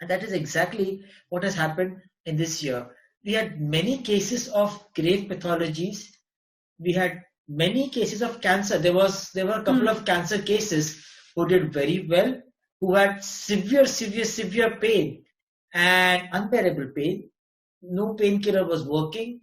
And that is exactly what has happened in this year. We had many cases of grave pathologies. We had many cases of cancer. There were a couple of cancer cases who did very well, who had severe pain and unbearable pain. No painkiller was working,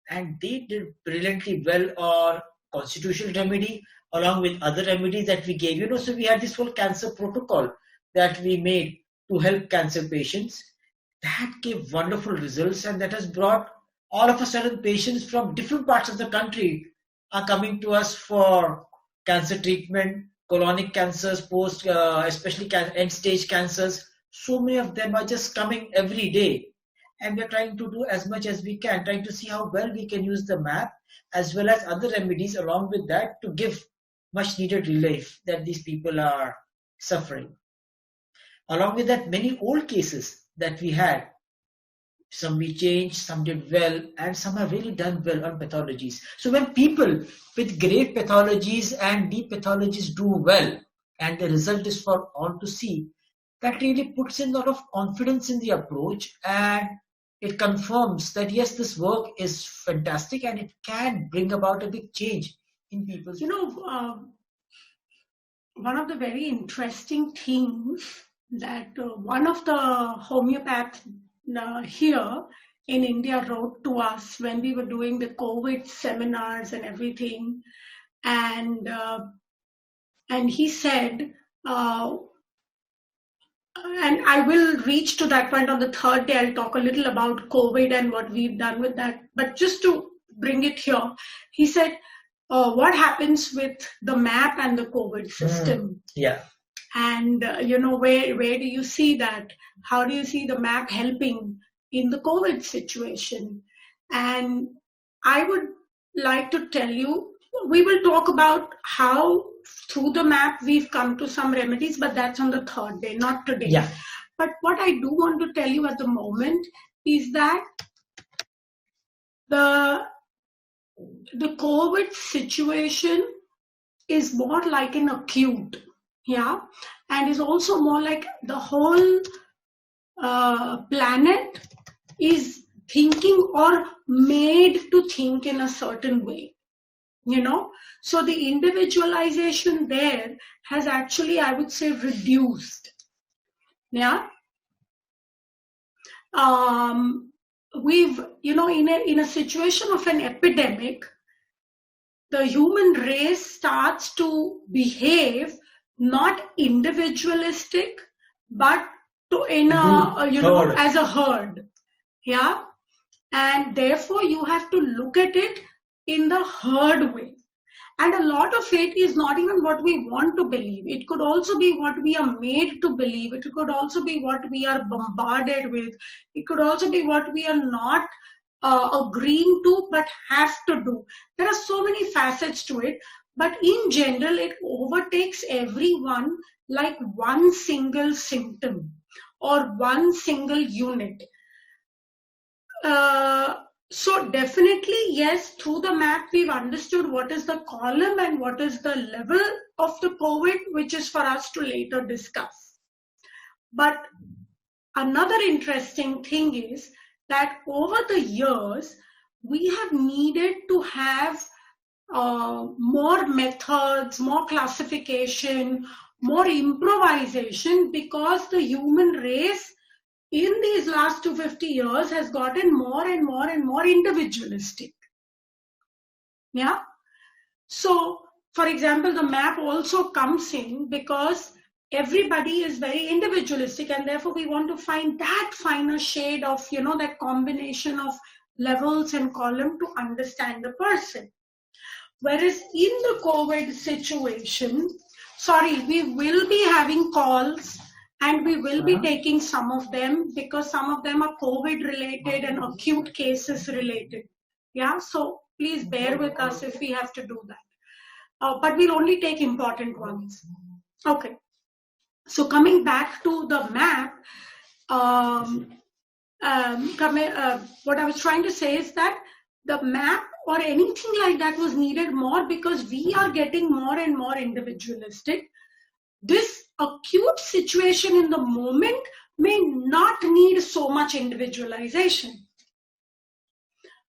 and they did brilliantly well on constitutional remedy along with other remedies that we gave. So we had this whole cancer protocol that we made to help cancer patients. That gave wonderful results, and that has brought all of a sudden patients from different parts of the country are coming to us for cancer treatment, colonic cancers, especially end-stage cancers. So many of them are just coming every day. And we're trying to do as much as we can, trying to see how well we can use the map as well as other remedies along with that to give much needed relief that these people are suffering. Along with that, many old cases that we had, some we changed, some did well, and some have really done well on pathologies. So when people with grave pathologies and deep pathologies do well, and the result is for all to see, that really puts in a lot of confidence in the approach, and it confirms that yes, this work is fantastic and it can bring about a big change in people's. One of the very interesting things that one of the homeopaths here in India wrote to us when we were doing the COVID seminars and everything, and he said, and I will reach to that point on the third day. I'll talk a little about COVID and what we've done with that. But just to bring it here, he said, what happens with the map and the COVID system? Yeah. And, where do you see that? How do you see the map helping in the COVID situation? And I would like to tell you, we will talk about how through the map we've come to some remedies, but that's on the third day, not today. Yeah. But what I do want to tell you at the moment is that the COVID situation is more like an acute, and is also more like the whole planet is thinking or made to think in a certain way. So the individualization there has actually, I would say, reduced. Yeah. We've, in a situation of an epidemic, the human race starts to behave not individualistic, but as a herd. Yeah. And therefore you have to look at it in the herd way. And a lot of it is not even what we want to believe. It could also be what we are made to believe. It could also be what we are bombarded with. It could also be what we are not agreeing to but have to do. There are so many facets to it. But in general, it overtakes everyone like one single symptom or one single unit. So definitely, yes, through the map, we've understood what is the column and what is the level of the COVID, which is for us to later discuss. But another interesting thing is that over the years, we have needed to have more methods, more classification, more improvisation, because the human race in these last 250 years has gotten more and more and more individualistic. Yeah. So, for example, the map also comes in because everybody is very individualistic, and therefore we want to find that finer shade of, that combination of levels and column to understand the person. Whereas in the COVID situation, we will be having calls. And we will be taking some of them because some of them are COVID related and acute cases related. Yeah, so please bear with us if we have to do that. But we'll only take important ones. Okay. So coming back to the map, what I was trying to say is that the map or anything like that was needed more because we are getting more and more individualistic. This acute situation in the moment may not need so much individualization.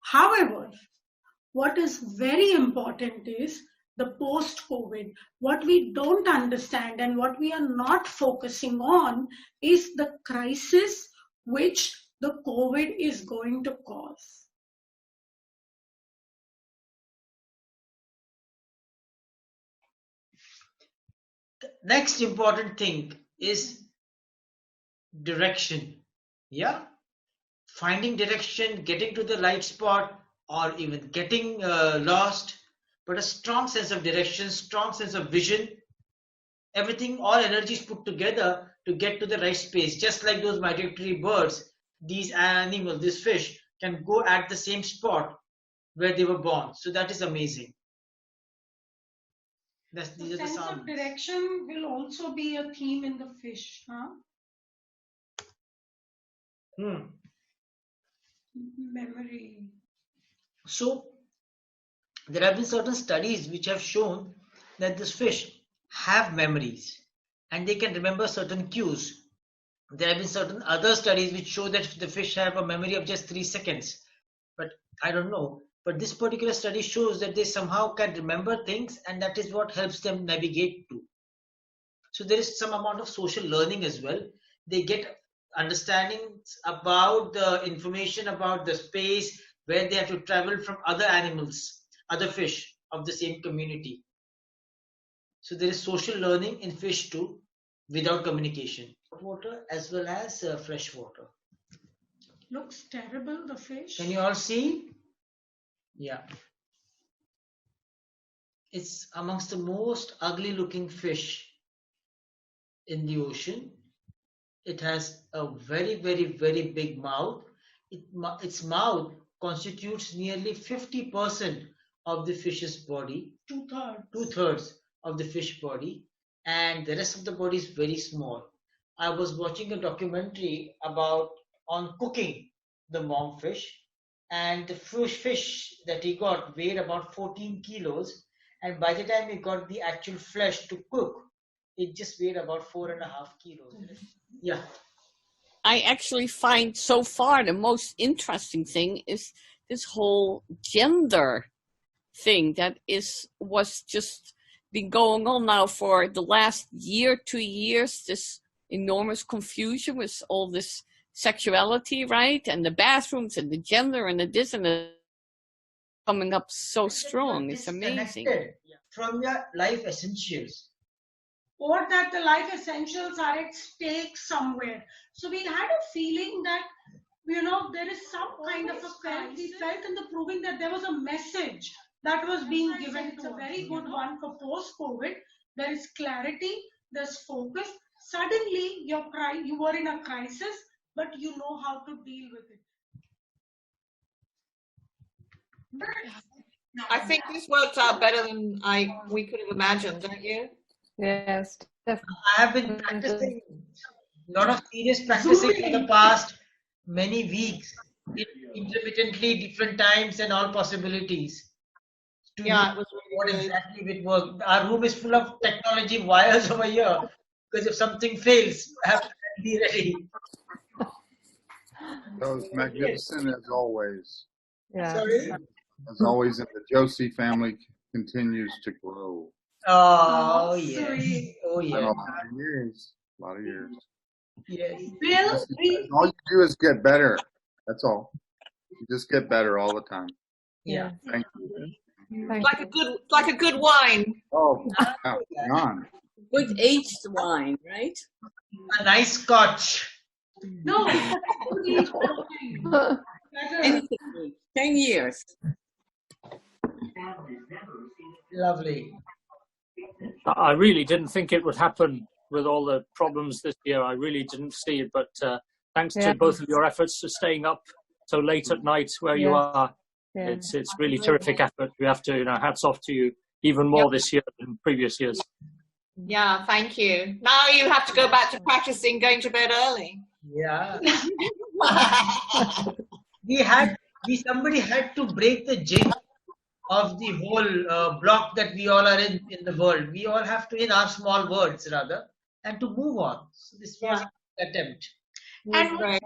However, what is very important is the post-COVID. What we don't understand and what we are not focusing on is the crisis which the COVID is going to cause. The next important thing is direction. Yeah, finding direction, getting to the right spot, or even getting lost, but a strong sense of direction, strong sense of vision, everything, all energies put together to get to the right space. Just like those migratory birds, these animals, this fish can go at the same spot where they were born. So that is amazing. These are the sense sounds. of direction will also be a theme in the fish, huh? Memory. So there have been certain studies which have shown that this fish have memories and they can remember certain cues. There have been certain other studies which show that the fish have a memory of just 3 seconds. But I don't know. But this particular study shows that they somehow can remember things, and that is what helps them navigate to. So there is some amount of social learning as well. They get understandings about the information about the space where they have to travel from other animals, other fish of the same community. So there is social learning in fish too, without communication. Water as well as fresh water. Looks terrible, the fish. Can you all see? Yeah. It's amongst the most ugly looking fish in the ocean. It has a very, very, very big mouth. Its mouth constitutes nearly 50% of the fish's body. Two-thirds of the fish body, and the rest of the body is very small. I was watching a documentary on cooking the mom fish, and the fish that he got weighed about 14 kilos, and by the time he got the actual flesh to cook, it just weighed about 4.5 kilos. Yeah. I actually find so far the most interesting thing is this whole gender thing that was just been going on now for the last year, 2 years, this enormous confusion with all this sexuality, right? And the bathrooms and the gender and the this and the coming up so strong. It's amazing. From your life essentials. Or that the life essentials are at stake somewhere. So we had a feeling that, there is some kind of a crisis. We felt in the proving that there was a message that was being given. It's a very good one for post-COVID. There is clarity, there's focus. Suddenly, you were in a crisis, but you know how to deal with it. I think this worked out better than we could have imagined, don't you? Yes, definitely. I have been practicing a lot of serious practicing for the past many weeks, intermittently, different times, and all possibilities. Yeah, it was what exactly will work. Our room is full of technology wires over here because if something fails, I have to be ready. That was magnificent as always. Yeah. Sorry? As always, and the Joshi family continues to grow. Oh, yes. Sweet. Oh, A yeah. lot of years. A lot of years. Yes. Bill, All you do is get better. That's all. You just get better all the time. Yeah. Thank you. Thank like a good wine. Oh, John. Good aged wine, right? A nice scotch. no. Anything. 10 years. Lovely. I really didn't think it would happen with all the problems this year. I really didn't see it, but thanks to both of your efforts to staying up so late at night where you are. Yeah. It's really terrific effort. We have to, hats off to you even more this year than previous years. Yeah, thank you. Now you have to go back to practicing going to bed early. Yeah. Somebody had to break the jinx of the whole block that we all are in the world. We all have to, in our small worlds rather, and to move on. So this was an attempt. And Right.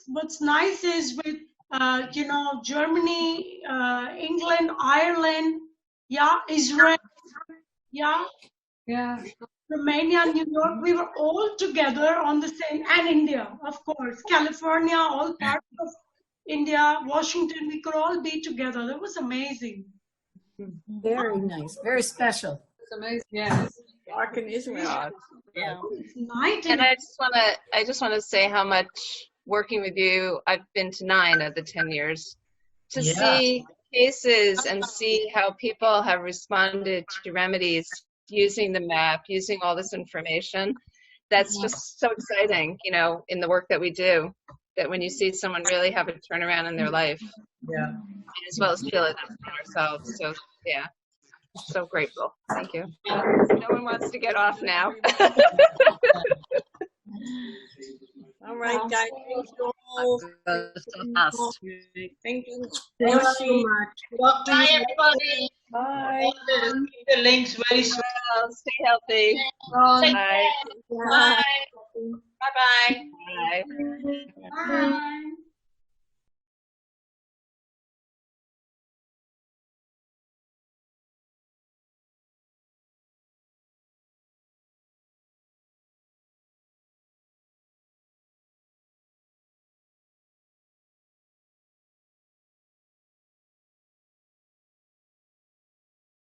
what's nice is with Germany, England, Ireland, yeah, Israel, yeah, Yeah. Romania, New York, we were all together on the same, and India, of course, California, all parts of India, Washington, we could all be together. That was amazing. Very nice. Very special. It's amazing. Yeah. Dark in Israel. Yeah. It's night And and I just want to say how much working with you, I've been to 9 of the 10 years, to Yeah. see cases and see how people have responded to remedies using the map, using all this information. That's just so exciting, you know, in the work that we do, that when you see someone really have a turnaround in their life, Yeah. as well as feel it ourselves. So, yeah, so grateful. Thank you. No one wants to get off now. All right, guys. Thank you all. Thank you. thank you so much. Bye, everybody. Bye. Keep the links very soon. Well, stay healthy. Take Bye. care. Bye. Bye-bye. Bye. Bye.